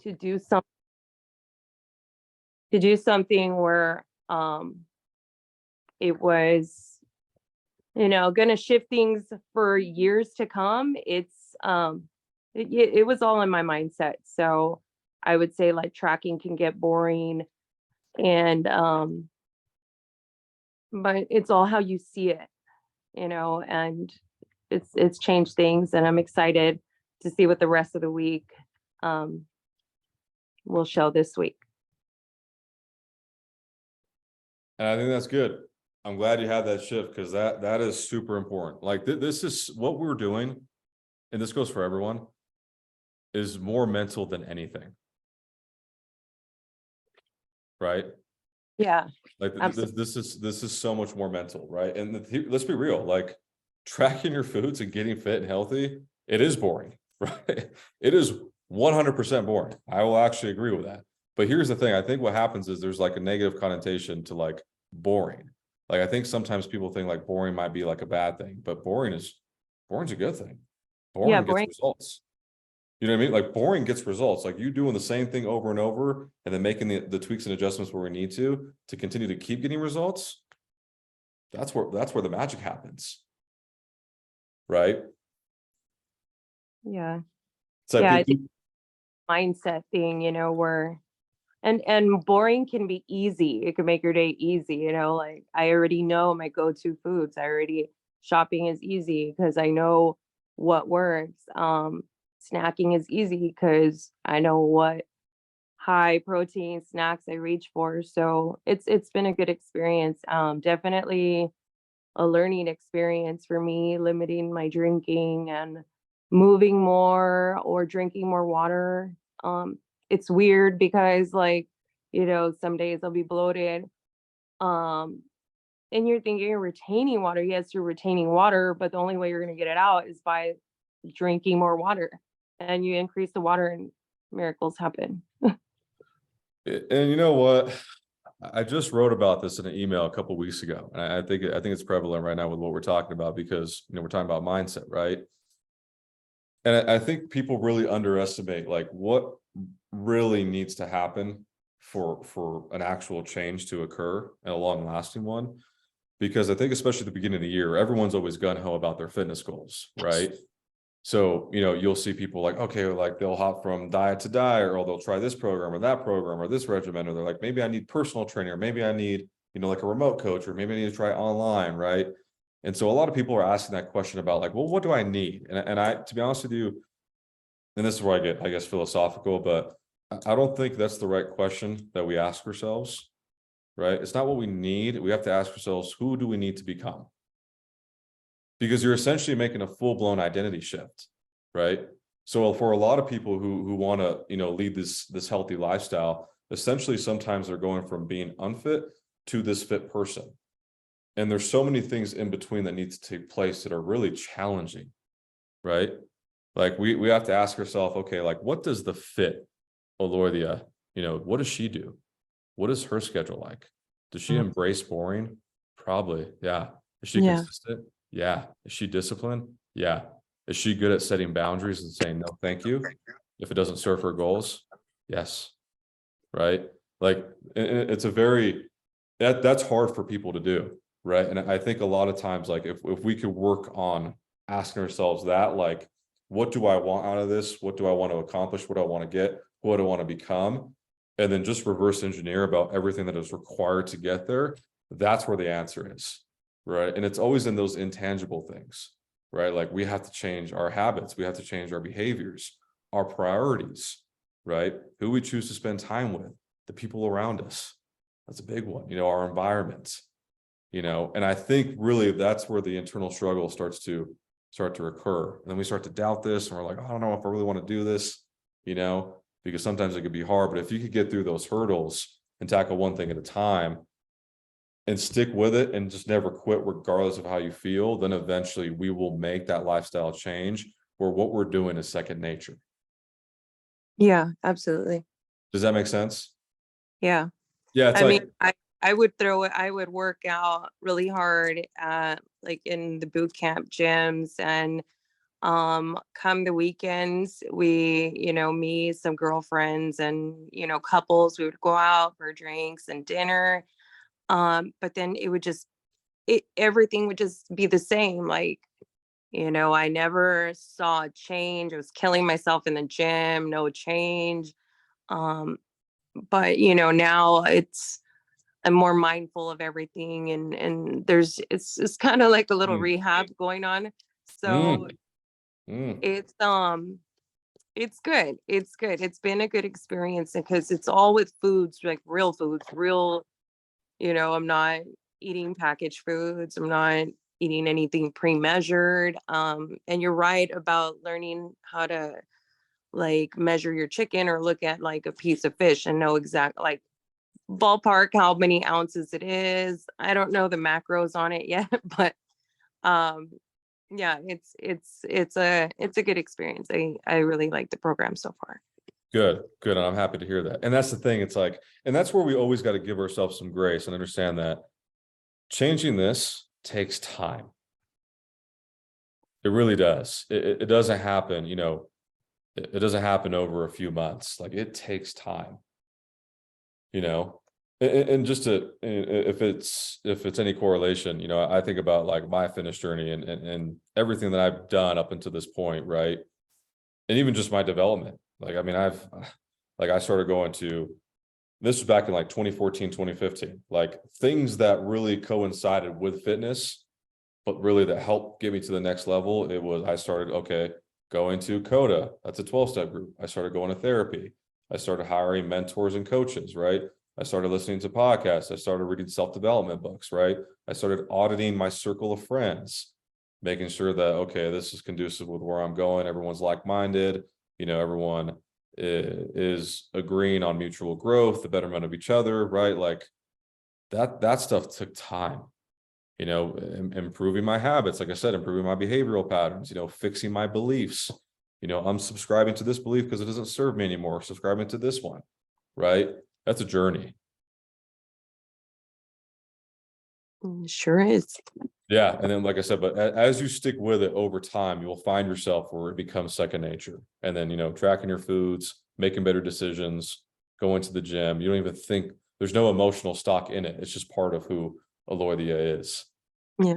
to do something where it was, gonna shift things for years to come. It was all in my mindset. So I would say like tracking can get boring, and but it's all how you see it, and it's changed things, and I'm excited to see what the rest of the week um will show this week. And I think that's good. I'm glad you had that shift, because that is super important. Like this is what we're doing, and this goes for everyone, is more mental than anything. Right? Yeah, Like absolutely. this is so much more mental, right? And let's be real, like tracking your foods and getting fit and healthy, it is boring, right? It is 100% boring. I will actually agree with that. But here's the thing, I think what happens is there's like a negative connotation to like boring. Like I think sometimes people think like boring might be like a bad thing, but boring's a good thing. Yeah, Boring gets boring. results. You know what I mean? Like boring gets results. Like you doing the same thing over and over and then making the tweaks and adjustments where we need to continue to keep getting results. That's where the magic happens. Right? Yeah. So Yeah, I think mindset thing, where and boring can be easy. It can make your day easy, like I already know my go-to foods. Shopping is easy because I know what works. Snacking is easy because I know what high protein snacks I reach for. So it's been a good experience. Definitely a learning experience for me, limiting my drinking and moving more or drinking more water. It's weird because like, some days I'll be bloated. Um, and you're thinking you're retaining water. Yes, you're retaining water, but the only way you're gonna get it out is by drinking more water. And you increase the water and miracles happen. and you know what? I just wrote about this in an email a couple of weeks ago, and I think it's prevalent right now with what we're talking about, because we're talking about mindset, right? And I think people really underestimate like what really needs to happen for an actual change to occur, and a long lasting one. Because I think especially at the beginning of the year, everyone's always gung-ho about their fitness goals, right? So, you'll see people like, okay, like they'll hop from diet to diet, or they'll try this program or that program or this regimen, or they're like, maybe I need personal trainer, maybe I need, like a remote coach, or maybe I need to try online, right? And so a lot of people are asking that question about like, well, what do I need? And I, to be honest with you, and this is where I get, I guess, philosophical, but I don't think that's the right question that we ask ourselves, right? It's not what we need. We have to ask ourselves, who do we need to become? Because you're essentially making a full-blown identity shift, right? So for a lot of people who want to, lead this healthy lifestyle, essentially sometimes they're going from being unfit to this fit person. And there's so many things in between that need to take place that are really challenging, right? Like we have to ask ourselves, okay, like what does the fit Olordia, what does she do? What is her schedule like? Does she embrace boring? Probably, yeah. Is she Yeah. consistent? Yeah. Is she disciplined? Yeah. Is she good at setting boundaries and saying no, thank you, if it doesn't serve her goals? Yes. Right. Like it's a very that's hard for people to do, right? And I think a lot of times, like if we could work on asking ourselves that, like, what do I want out of this? What do I want to accomplish? What do I want to get? What do I want to become? And then just reverse engineer about everything that is required to get there. That's where the answer is, right? And it's always in those intangible things, right? Like we have to change our habits. We have to change our behaviors, our priorities, right? Who we choose to spend time with, the people around us. That's a big one, our environment, and I think really that's where the internal struggle starts to occur. And then we start to doubt this, and we're like, I don't know if I really want to do this, because sometimes it could be hard. But if you could get through those hurdles and tackle one thing at a time and stick with it and just never quit, regardless of how you feel, then eventually we will make that lifestyle change where what we're doing is second nature. Yeah, absolutely. Does that make sense? Yeah. Yeah, it's I mean, like, I would work out really hard like in the boot camp gyms, and Come the weekends, we, me, some girlfriends and, couples, we would go out for drinks and dinner. But then everything would just be the same. Like, I never saw a change. I was killing myself in the gym, no change. Um, but now I'm more mindful of everything, and it's kind of like a little Mm, rehab going on. So mm, mm. it's it's good. It's good. It's been a good experience because it's all with foods, like real foods, real, I'm not eating packaged foods. I'm not eating anything pre-measured. And you're right about learning how to like measure your chicken or look at like a piece of fish and know exact like ballpark how many ounces it is. I don't know the macros on it yet, but um yeah, it's a good experience. I really like the program so far. Good, good. And I'm happy to hear that. And that's the thing. It's like, and that's where we always got to give ourselves some grace and understand that changing this takes time. It really does. It doesn't happen, it doesn't happen over a few months. Like it takes time, you know. And just to if it's any correlation, I think about like my fitness journey and everything that I've done up until this point, right? And even just my development. Like, I mean, I started going to this was back in like 2014, 2015, like things that really coincided with fitness, but really that helped get me to the next level. I started, okay, going to CODA. That's a 12-step group. I started going to therapy. I started hiring mentors and coaches, right? I started listening to podcasts. I started reading self-development books, right? I started auditing my circle of friends, making sure that, okay, this is conducive with where I'm going. Everyone's like-minded, everyone is agreeing on mutual growth, the betterment of each other, right? Like that stuff took time, improving my habits, like I said, improving my behavioral patterns, fixing my beliefs. I'm subscribing to this belief because it doesn't serve me anymore, subscribing to this one, right? That's a journey. Sure is. Yeah. And then, like I said, but as you stick with it over time, you'll find yourself where it becomes second nature. And then, tracking your foods, making better decisions, going to the gym. You don't even think there's no emotional stock in it. It's just part of who Aloydia is. Yeah.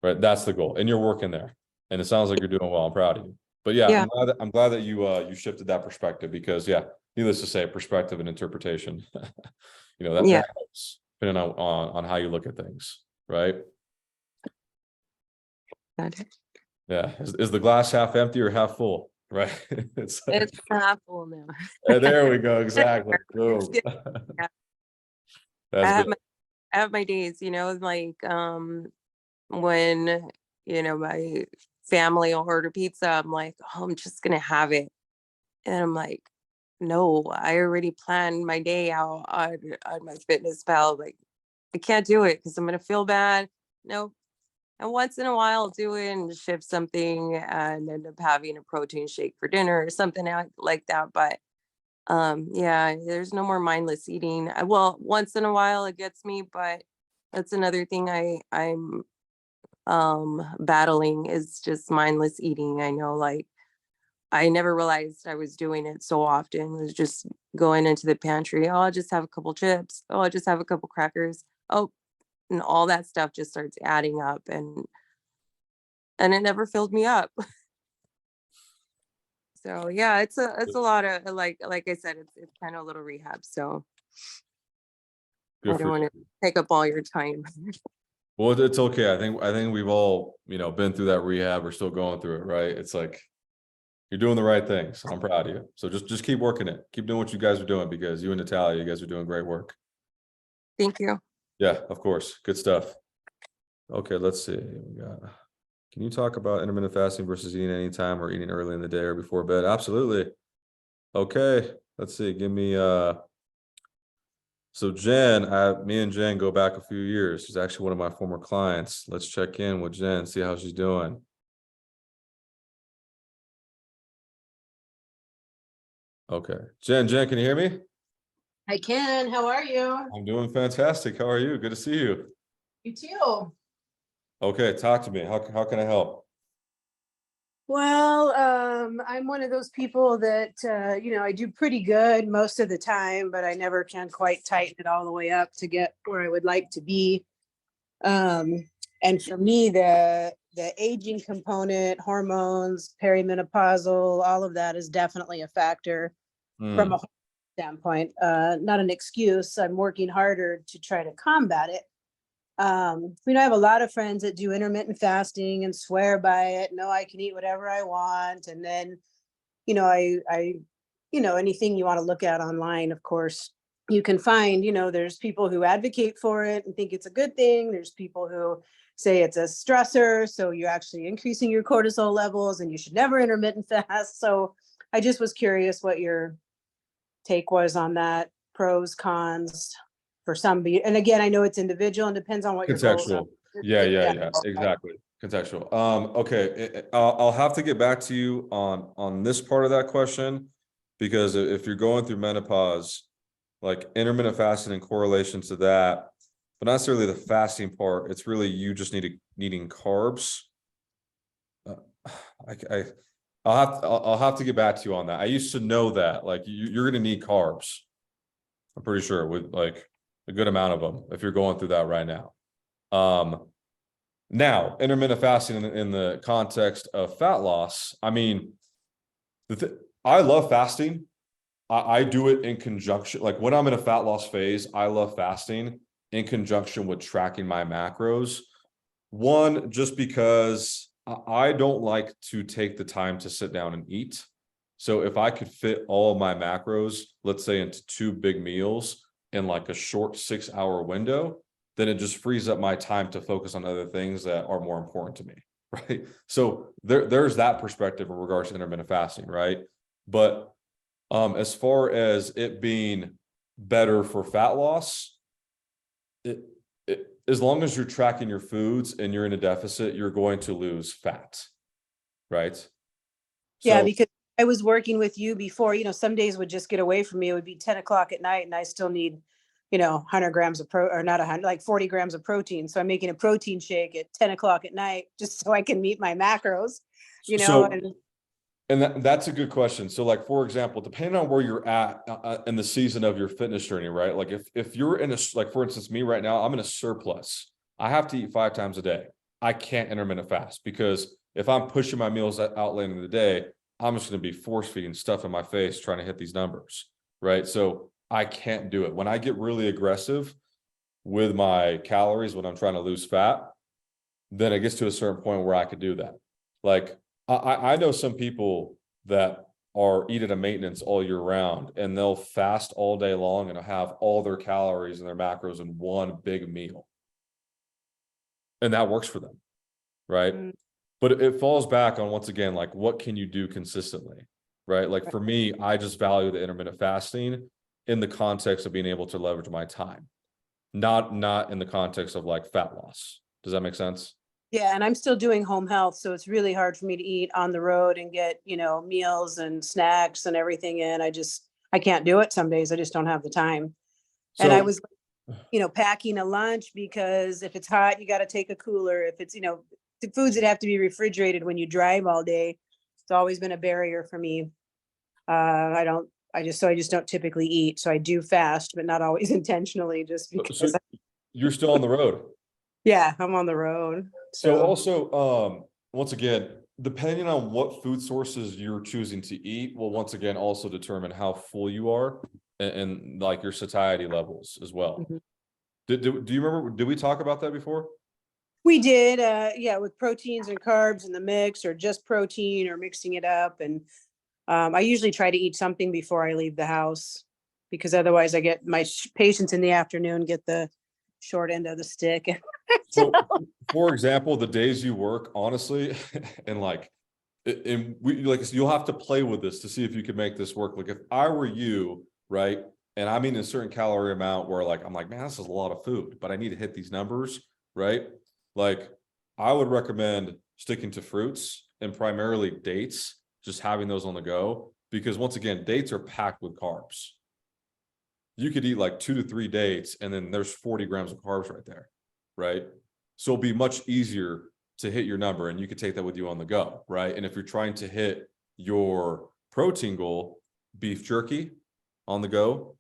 Right. That's the goal. And you're working there. And it sounds like you're doing well. I'm proud of you. But yeah, Yeah. I'm glad that you shifted that perspective because needless to say, perspective and interpretation, that Yeah. helps depending on how you look at things. Right. Got it. Yeah. Is the glass half empty or half full? Right. It's like, It's half full now. there we go. Exactly. It's Boom. good. Yeah. I That's have good. my days, like when my family will order pizza, I'm like, oh, I'm just gonna have it. And I'm like, no, I already planned my day out on my fitness pal. Like, I can't do it because I'm gonna feel bad. No. And once in a while I'll do it and shift something and end up having a protein shake for dinner or something like that. But yeah, there's no more mindless eating. Well, once in a while it gets me, but that's another thing I'm battling is just mindless eating. I know, like, I never realized I was doing it so often. It was just going into the pantry. Oh, I'll just have a couple chips. Oh, I'll just have a couple crackers. Oh, and all that stuff just starts adding up, and it never filled me up. So yeah, it's a lot of like I said, it's kind of a little rehab. So I Good don't for want to you. take up all your time. Well, it's okay. I think we've all, been through that rehab. We're still going through it, right? It's like you're doing the right things. I'm proud of you. So just keep working it. Keep doing what you guys are doing because you and Natalia, you guys are doing great work. Thank you. Yeah, of course. Good stuff. Okay, let's see. Can you talk about intermittent fasting versus eating anytime or eating early in the day or before bed? Absolutely. Okay, let's see. Give me so Jen, me and Jen go back a few years. She's actually one of my former clients. Let's check in with Jen, see how she's doing. Okay. Jen, can you hear me? I can. How are you? I'm doing fantastic. How are you? Good to see you. You too. Okay, talk to me. How can I help? Well, I'm one of those people that, I do pretty good most of the time, but I never can quite tighten it all the way up to get where I would like to be. And for me, the aging component, hormones, perimenopausal, all of that is definitely a factor from a Mm, standpoint. Not an excuse. I'm working harder to try to combat it. I have a lot of friends that do intermittent fasting and swear by it. No, I can eat whatever I want. And then, anything you want to look at online, of course, you can find, there's people who advocate for it and think it's a good thing. There's people who say it's a stressor. So you're actually increasing your cortisol levels and you should never intermittent fast. So I just was curious what your take was on that, pros, cons for somebody. And again, I know it's individual and depends on what your goals are. contextual. Yeah, exactly. Contextual. Okay, I'll have to get back to you on this part of that question, because if you're going through menopause, like intermittent fasting in correlation to that, but not necessarily the fasting part, it's really you just needing carbs. I I'll have to get back to you on that. I used to know that, like, you're going to need carbs. I'm pretty sure, with like a good amount of them if you're going through that right now. Now intermittent fasting in the context of fat loss. I mean, I love fasting. I do it in conjunction, like when I'm in a fat loss phase, I love fasting in conjunction with tracking my macros. One, just because I don't like to take the time to sit down and eat. So if I could fit all of my macros, let's say into 2 big meals in like a short 6-hour window, then it just frees up my time to focus on other things that are more important to me, right? So there's that perspective in regards to intermittent fasting, right? But as far as it being better for fat loss, it, as long as you're tracking your foods and you're in a deficit, you're going to lose fat, right? Yeah, So, because I was working with you before, some days would just get away from me. It would be 10 o'clock at night and I still need, 100 grams of or not 100, like 40 grams of protein. So I'm making a protein shake at 10 o'clock at night just so I can meet my macros, so and And that's a good question. So, like, for example, depending on where you're at in the season of your fitness journey, right? Like, if you're in a, like, for instance, me right now, I'm in a surplus. I have to eat 5 times a day. I can't intermittent fast, because if I'm pushing my meals out late in the day, I'm just going to be force feeding stuff in my face trying to hit these numbers, right? So I can't do it. When I get really aggressive with my calories, when I'm trying to lose fat, then it gets to a certain point where I could do that. Like, I know some people that are eating a maintenance all year round, and they'll fast all day long and have all their calories and their macros in one big meal. And that works for them, right? Mm, But it falls back on, once again, like, what can you do consistently, right? Like, for me, I just value the intermittent fasting in the context of being able to leverage my time, not in the context of like fat loss. Does that make sense? yeah, and I'm still doing home health. So it's really hard for me to eat on the road and get, meals and snacks and everything in. I can't do it some days. I just don't have the time. And I So, was packing a lunch because if it's hot, you got to take a cooler. If it's, the foods that have to be refrigerated when you drive all day, it's always been a barrier for me. I just don't typically eat. So I do fast, but not always intentionally, just so because, you're still on the road. yeah, I'm on the road. So So also, once again, depending on what food sources you're choosing to eat will once again also determine how full you are, and like your satiety levels as well. mhm. Do you remember, did we talk about that before? We did, yeah, with proteins and carbs in the mix, or just protein, or mixing it up. And I usually try to eat something before I leave the house, because otherwise I get my patients in the afternoon get the short end of the stick. So, for example, the days you work, honestly, and like, and we, like, you'll have to play with this to see if you can make this work. Like, if I were you, right, and I'm eating a certain calorie amount where, like, I'm like, man, this is a lot of food, but I need to hit these numbers, right? Like, I would recommend sticking to fruits and primarily dates, just having those on the go, because once again, dates are packed with carbs. You could eat like 2 to 3 dates, and then there's 40 grams of carbs right there, right? So it'll be much easier to hit your number, and you could take that with you on the go, right? And if you're trying to hit your protein goal, beef jerky on the go,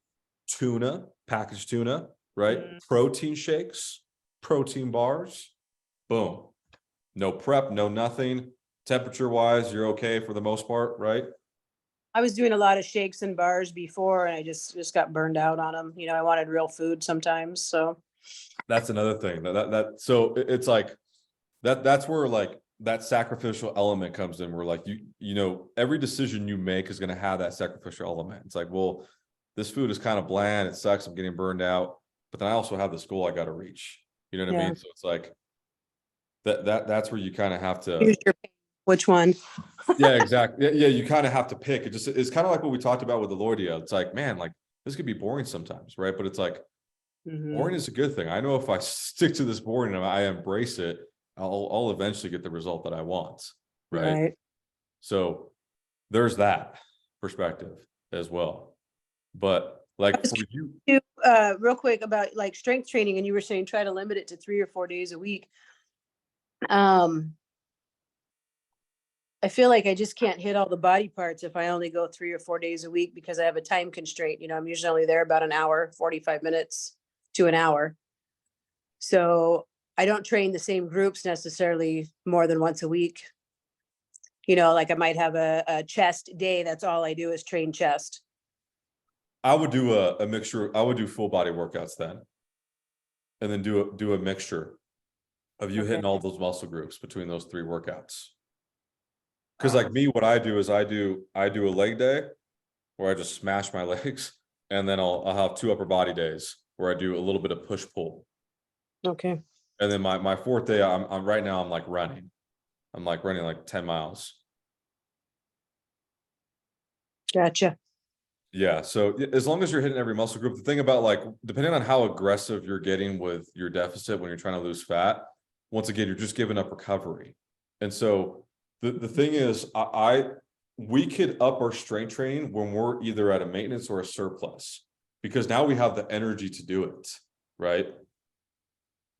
tuna, packaged tuna, right? Protein shakes, protein bars, boom. No prep, no nothing. Temperature wise, you're okay for the most part, right? I was doing a lot of shakes and bars before, and I just got burned out on them. I wanted real food sometimes. So That's another thing so it's like that's where like that sacrificial element comes in, where like every decision you make is going to have that sacrificial element. It's like, well, this food is kind of bland, it sucks, I'm getting burned out, but then I also have this goal I got to reach. You know what I mean? So it's like that's where you kind of have to which one? yeah, exactly. Yeah, you kind of have to pick. It's kind of like what we talked about with the Lordia. It's like, man, like this could be boring sometimes, right? But it's like boring is a good thing. I know if I stick to this boring and I embrace it, I'll eventually get the result that I want, right? So there's that perspective as well. But like for you, real quick about like strength training, and you were saying try to limit it to 3 or 4 days a week. I feel like I just can't hit all the body parts if I only go 3 or 4 days a week, because I have a time constraint. I'm usually only there about an hour, 45 minutes to an hour. So I don't train the same groups necessarily more than once a week. Like I might have a chest day. That's all I do is train chest. I would do a mixture. I would do full body workouts then, and then do a mixture of you hitting all those muscle groups between those 3 workouts. Because like me, what I do is I do a leg day where I just smash my legs, and then I'll have 2 upper body days where I do a little bit of push pull. Okay. And then my 4th day, I'm right now I'm like running. I'm like running like 10 miles. Gotcha. Yeah. So as long as you're hitting every muscle group, the thing about like, depending on how aggressive you're getting with your deficit when you're trying to lose fat, once again, you're just giving up recovery. And so the thing is, we could up our strength training when we're either at a maintenance or a surplus, because now we have the energy to do it, right?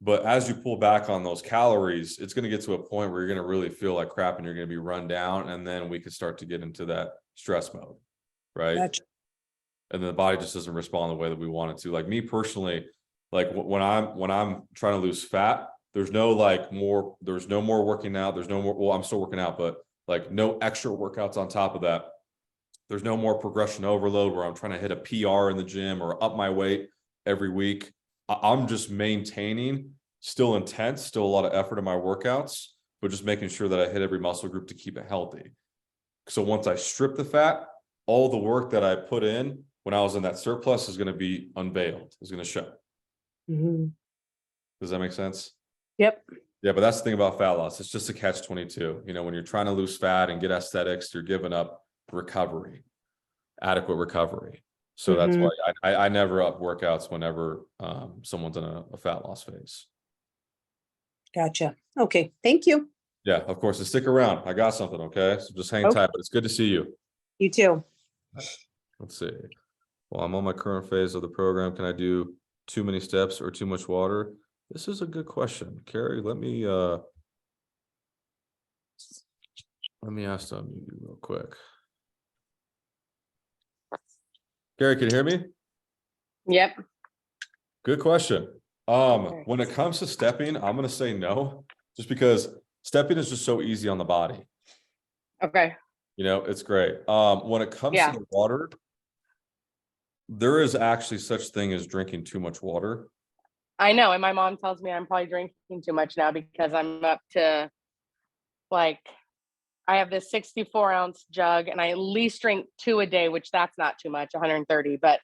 But as you pull back on those calories, it's going to get to a point where you're going to really feel like crap and you're going to be run down, and then we could start to get into that stress mode, right? Gotcha. And then the body just doesn't respond the way that we want it to. Like me personally, like when I'm trying to lose fat, there's no more working out. There's no more, well, I'm still working out, but like no extra workouts on top of that. There's no more progression overload where I'm trying to hit a PR in the gym or up my weight every week. I'm just maintaining, still intense, still a lot of effort in my workouts, but just making sure that I hit every muscle group to keep it healthy. So once I strip the fat, all the work that I put in when I was in that surplus is going to be unveiled, is going to show. Does that make sense? Yep. Yeah, but that's the thing about fat loss. It's just a catch-22. When you're trying to lose fat and get aesthetics, you're giving up recovery, adequate recovery. So that's why I never up workouts whenever someone's in a fat loss phase. Gotcha. Okay. Thank you. Yeah, of course. And stick around. I got something. Okay. So just hang tight, but it's good to see you. You too. Let's see. Well, I'm on my current phase of the program. Can I do too many steps or too much water? This is a good question. Carrie, let me ask them real quick. Carrie, can you hear me? Yep. Good question. When it comes to stepping, I'm going to say no, just because stepping is just so easy on the body. Okay. It's great. When it comes to the water, there is actually such thing as drinking too much water. I know. And my mom tells me I'm probably drinking too much now because I'm up to like, I have this 64-ounce jug and I at least drink 2 a day, which that's not too much, 130. But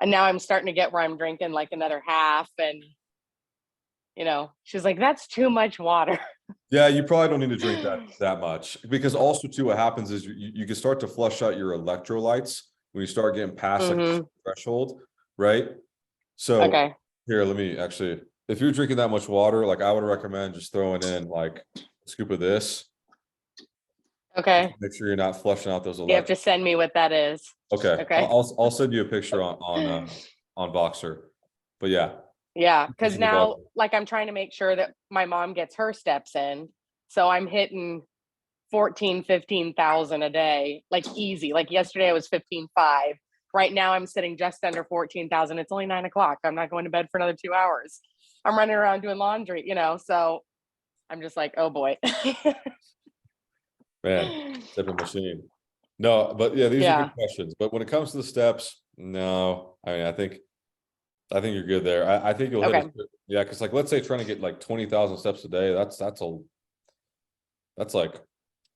now I'm starting to get where I'm drinking like another half. And, she's like, that's too much water. Yeah, you probably don't need to drink that much, because also too, what happens is you can start to flush out your electrolytes when you start getting past like a threshold, right? So here, let me actually, if you're drinking that much water, like I would recommend just throwing in like a scoop of this. Okay. Make sure you're not flushing out those electrolytes. You have to send me what that is. Okay. Okay. I'll send you a picture on Voxer. But yeah, Yeah, because Pushing the now, button. like, I'm trying to make sure that my mom gets her steps in. So I'm hitting 15,000 a day, like easy. Like yesterday I was 15.5. Right now I'm sitting just under 14,000. It's only 9 o'clock. I'm not going to bed for another 2 hours. I'm running around doing laundry, so I'm just like, oh boy. Man, different machine. No, but yeah, these are Yeah. good questions. But when it comes to the steps, no, I mean, I think you're good there. I think you'll hit Okay. it. Yeah, because like let's say trying to get like 20,000 steps a day, that's like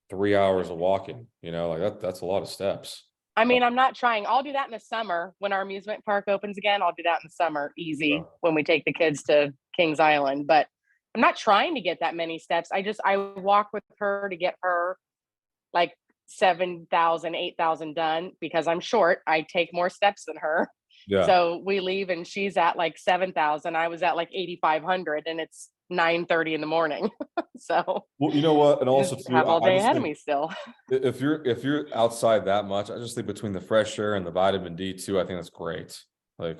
3 hours of walking, like that's a lot of steps. I mean, I'm not trying. I'll do that in the summer when our amusement park opens again. I'll do that in the summer, easy, when we take the kids to Kings Island. But I'm not trying to get that many steps. I walk with her to get her like 7,000, 8,000 done because I'm short. I take more steps than her. Yeah. So we leave and she's at like 7,000. I was at like 8,500 and it's 9:30 in the morning. So Well, you know what? And also just too, have all I day just ahead of think me still. if you're outside that much, I just think between the fresh air and the vitamin D too, I think that's great. Like,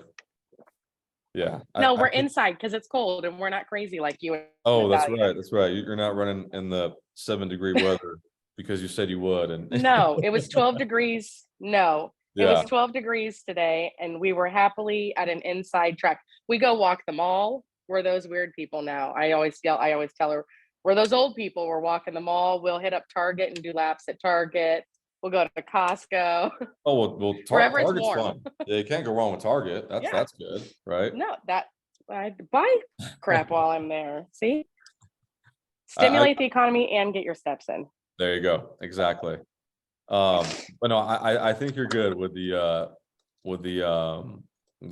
yeah. No, I we're think- inside because it's cold and we're not crazy like you. Oh, that's Natalia. right. That's right. You're not running in the 7-degree weather because you said you would. And No, it was 12 degrees. No, it yeah, was 12 degrees today, and we were happily at an inside track. We go walk the mall. We're those weird people now. I always tell her, we're those old people. We're walking the mall. We'll hit up Target and do laps at Target. We'll go to Costco. oh well, Wherever it's Target's warm. fun. Yeah, you can't go wrong with Target. Yeah. That's good, right? No, I buy crap while I'm there. See? I- Stimulate the economy and get your steps in. There you go. Exactly. But no, I think you're good with the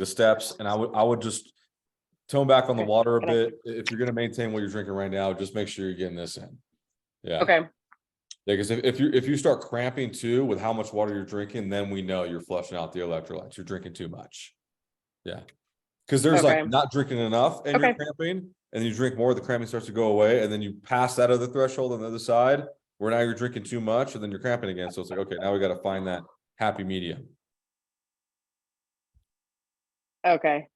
steps, and I would just tone back on the Okay. water a Can I- bit. If you're gonna maintain what you're drinking right now, just make sure you're getting this in. Yeah. Okay. Yeah, because if you start cramping too with how much water you're drinking, then we know you're flushing out the electrolytes. You're drinking too much. Yeah. Because there's Okay. like not drinking enough and you're Okay. cramping, and you drink more, the cramping starts to go away, and then you pass that other threshold on the other side where now you're drinking too much and then you're cramping again. So it's like, okay, now we got to find that happy medium. Okay.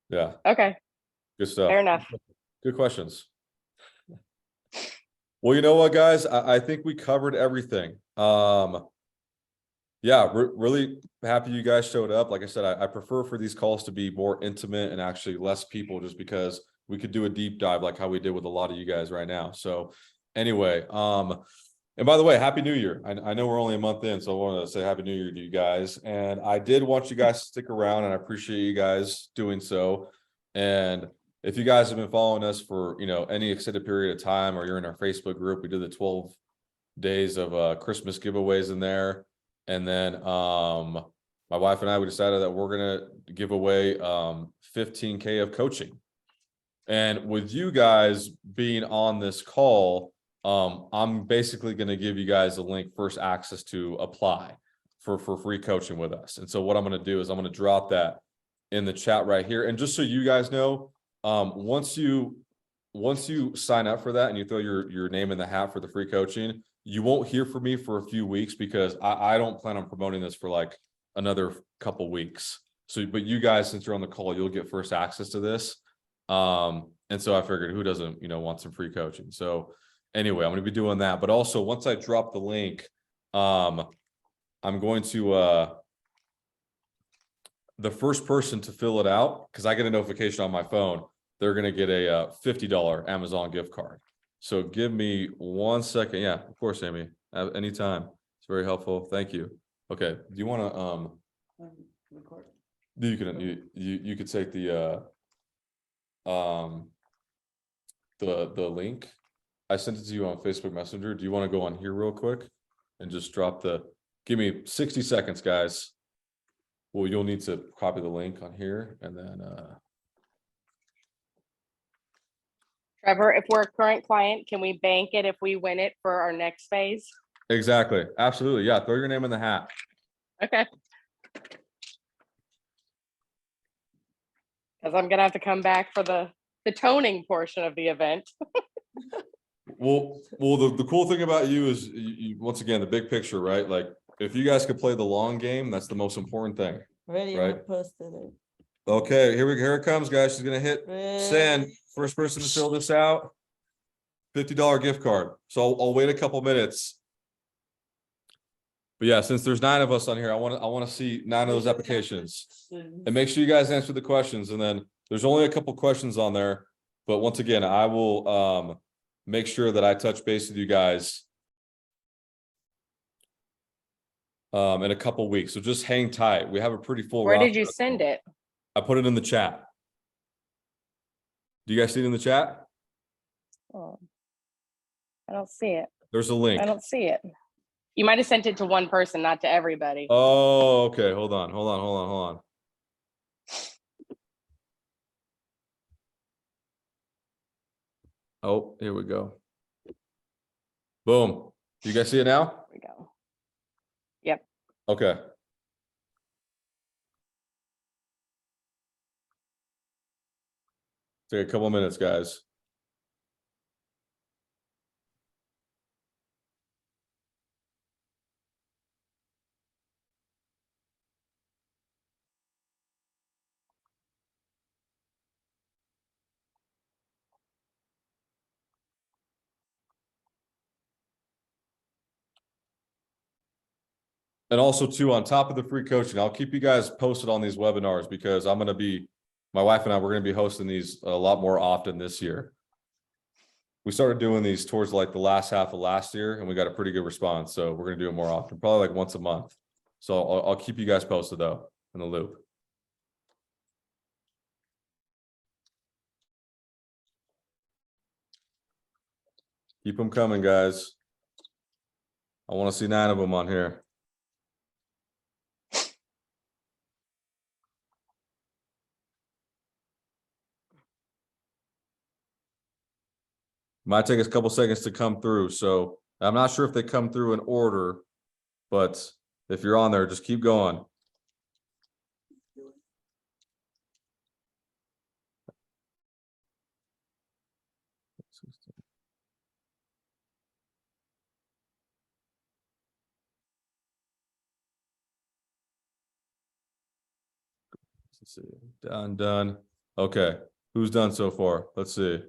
Yeah, Okay. good stuff. Fair enough. Good questions. Well, you know what, guys, I think we covered everything. Yeah, really happy you guys showed up. Like I said, I prefer for these calls to be more intimate and actually less people, just because we could do a deep dive like how we did with a lot of you guys right now. So anyway, and by the way, Happy New Year. I know we're only a month in, so I wanted to say Happy New Year to you guys. And I did want you guys to stick around, and I appreciate you guys doing so. And if you guys have been following us for, any extended period of time, or you're in our Facebook group, we did the 12 days of Christmas giveaways in there. And then my wife and I, we decided that we're gonna give away 15K of coaching. And with you guys being on this call, I'm basically gonna give you guys a link, first access to apply for free coaching with us. And so what I'm gonna do is I'm gonna drop that in the chat right here. And just so you guys know, once you sign up for that and you throw your name in the hat for the free coaching, you won't hear from me for a few weeks, because I don't plan on promoting this for like another couple weeks. So, but you guys, since you're on the call, you'll get first access to this. And so I figured, who doesn't, want some free coaching? So anyway, I'm going to be doing that. But also, once I drop the link, I'm going to, the first person to fill it out, because I get a notification on my phone, they're going to get a $50 Amazon gift card. So give me 1 second. Yeah, of course, Amy. Anytime. It's very helpful. Thank you. Okay. Do you want to Record. you could take the link. I sent it to you on Facebook Messenger. Do you want to go on here real quick and just drop give me 60 seconds, guys. Well, you'll need to copy the link on here, and then Trevor, if we're a current client, can we bank it if we win it for our next phase? exactly. Absolutely. Yeah. Throw your name in the hat. Okay. Because I'm gonna have to come back for the toning portion of the event. Well, the cool thing about you is you once again, the big picture, right? Like, if you guys could play the long game, that's the most important thing. Already Right. posted it. Okay, here it comes, guys. She's gonna hit send. First person to fill this out. $50 gift card. So I'll wait a couple minutes. But yeah, since there's 9 of us on here, I want to see 9 of those applications. And make sure you guys answer the questions. And then there's only a couple questions on there. But once again, I will make sure that I touch base with you guys in a couple weeks. So just hang tight. We have a pretty full Where did roster. you send it? I put it in the chat. Do you guys see it in the chat? Oh, I don't see it. There's a link. I don't see it. You might have sent it to one person, not to everybody. Oh, okay. Hold on. Oh, here we go. Boom. You guys see it now? There we go. Yep. Okay. Take a couple minutes, guys. And also too, on top of the free coaching, I'll keep you guys posted on these webinars because I'm going to be, my wife and I, we're going to be hosting these a lot more often this year. We started doing these towards like the last half of last year and we got a pretty good response. So we're going to do it more often, probably like once a month. So I'll keep you guys posted though, in the loop. Keep them coming, guys. I want to see 9 of them on here. Might take us a couple seconds to come through. So I'm not sure if they come through in order, but if you're on there, just keep going. Let's see. Done. Okay. Who's done so far? Let's see.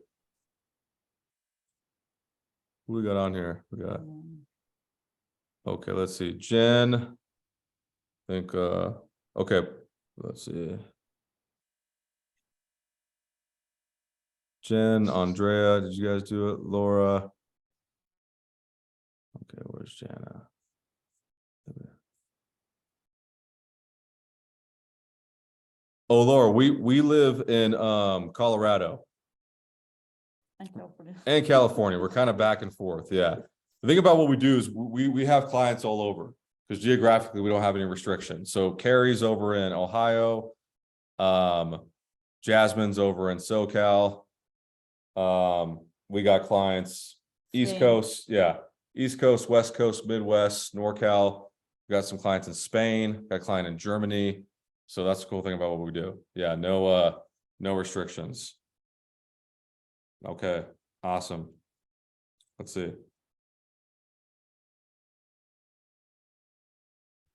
Who we got on here? We got. Okay, let's see. Jen. I think okay. Let's see. Jen, Andrea, did you guys do it? Laura. Okay, where's Jana? Oh, Laura, we live in Colorado and California. We're kind of back and forth. Yeah. The thing about what we do is we have clients all over because geographically we don't have any restrictions. So Carrie's over in Ohio. Jasmine's over in SoCal. We got clients East Coast, yeah, East Coast, West Coast, Midwest, NorCal. We got some clients in Spain, got a client in Germany. So that's the cool thing about what we do. Yeah, no restrictions. Okay, awesome. Let's see.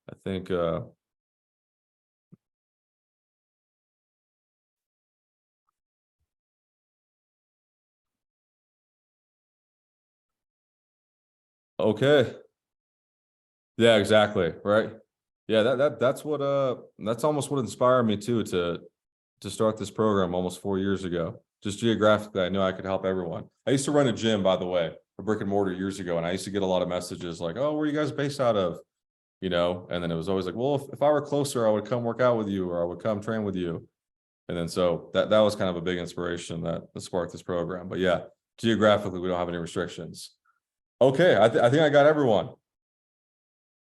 I think okay. Yeah, exactly. Right. Yeah, that's almost what inspired me too to start this program almost 4 years ago. Just geographically, I know I could help everyone. I used to run a gym, by the way, a brick and mortar years ago, and I used to get a lot of messages like, "Oh, where are you guys based out of?" You know, and then it was always like, "Well, if I were closer, I would come work out with you, or I would come train with you." And then so that was kind of a big inspiration that sparked this program. But yeah, geographically, we don't have any restrictions. Okay, I think I got everyone.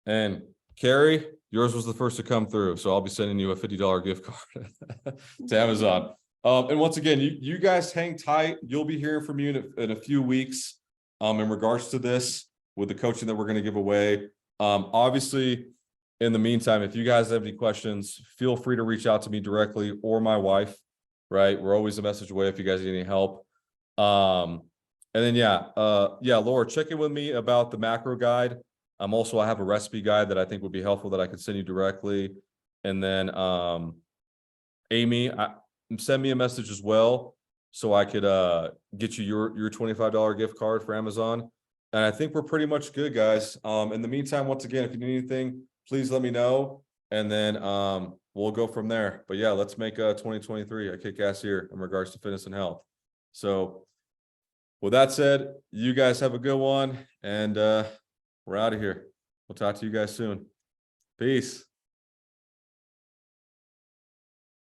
And Carrie, yours was the first to come through, so I'll be sending you a $50 gift card to Amazon. And once again, you guys hang tight. You'll be hearing from you in a few weeks in regards to this with the coaching that we're going to give away. Obviously, in the meantime, if you guys have any questions, feel free to reach out to me directly or my wife, right? We're always a message away if you guys need any help. And then, yeah, Laura, check in with me about the macro guide. Also, I have a recipe guide that I think would be helpful that I could send you directly. And then, Amy, send me a message as well, so I could get you your $25 gift card for Amazon. And I think we're pretty much good, guys. In the meantime, once again, if you need anything, please let me know, and then we'll go from there. But yeah, let's make 2023 a kick-ass year in regards to fitness and health. So with that said, you guys have a good one, and we're out of here. We'll talk to you guys soon. Peace.